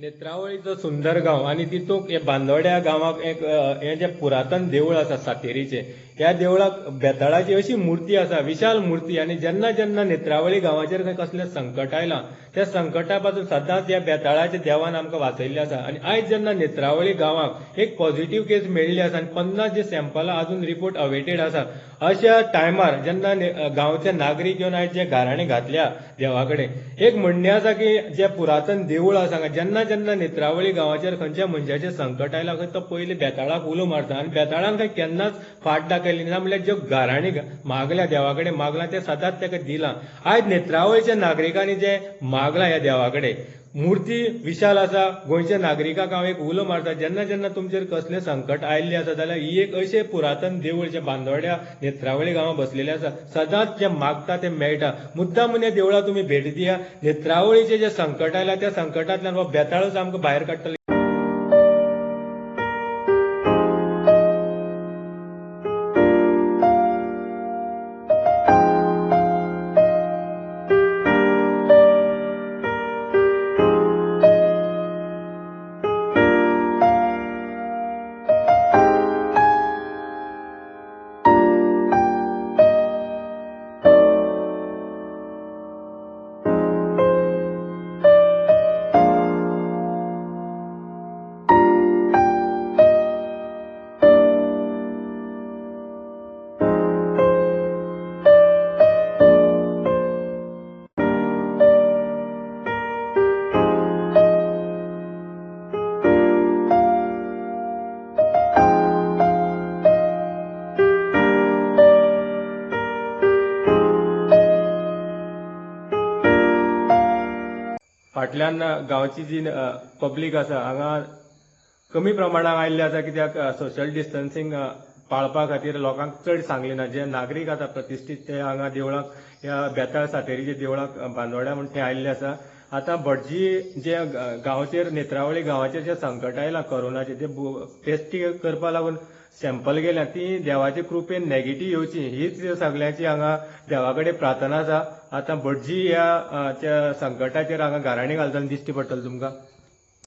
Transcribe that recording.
नेत्रावळीचो सुंदर गांव आणि तितूंत हे बांदोड्या गांवाक एक हे जे पुरातन देवूळ आसा सातेरीचे ह्या देवळाक बेताळाची अशी मुर्ती आसा विशाल मुर्ती आणि जेन्ना जेन्ना नेत्रावळी गांवाचेर खंय कसलें संकट आयलां त्या संकटा पासून सदांच ह्या बेताळाच्या देवान आमकां वाचयल्लें आसा आणि आयज जेन्ना नेत्रावळी गांवाक एक पॉझिटिव्ह केस मेळ्ळी आसा आणि 50 जे सॅम्पलां अजून रिपोर्ट अवेटेड आसा अशा टायमार जेन्ना गांवचे नागरीक येवन आयज जे गाराणें घातल्या देवा कडेन एक म्हणणें आसा की जे पुरातन देवूळ आसा जेन्ना जेन्ना नेत्रावळी गांवाचेर खंयच्या मनशाचें संकट आयलां खंय तो पयलीं बेताळाक उलो मारता आनी बेताळान खंय केन्नाच फाट दाखयली ना म्हणल्यार ज्यो गाराणी मागल्या देवा कडेन मागलां तें सदांच ताका दिलां आयज नेत्रावळीच्या नागरिकांनी जे मागलां ह्या देवा कडेन मुर्ती विशाल आसा गोंयच्या नागरिकांक हांव एक उलो मारता जेन्ना जेन्ना तुमचेर कसलें संकट आयिल्लें आसा जाल्यार ही एक अशें पुरातन देवूळ जें बांदोड्या नेत्रावळी गांवां बसलेलें आसा सदांच जें मागता तें मेळटा मुद्दाम म्हणून ह्या देवळाक तुमी भेट दिया नेत्रावळीचें जें संकट आयलां त्या संकटांतल्यान हो बेताळूच आमकां भायर काडटलो फाटल्यान गांवची जी पब्लीक आसा हांगा कमी प्रमाणात आयिल्ले आसा कित्याक सोशल डिस्टन्सिंग पाळपा खातीर लोकांक चड सांगले ना जे नागरीक आसा प्रतिश्ठीत ते हांगा देवळाक ह्या बेताळ सातेरीच्या देवळाक बांदोड्या म्हणून ते आयिल्ले आसा आतां भटजी जे गांवचेर नेत्रावळी गांवाचेर जे संकट आयलां कोरोनाचे ते टेस्ट करपा लागून सॅम्पल गेल्या ती देवाचे कृपेन नेगेटीव येवची हीच सगळ्यांची हांगा देवा कडेन प्रार्थना आसा आतां भटजी ह्या संकटाचेर हांगा गाराणी घालतना दिश्टी पडटली तुमकां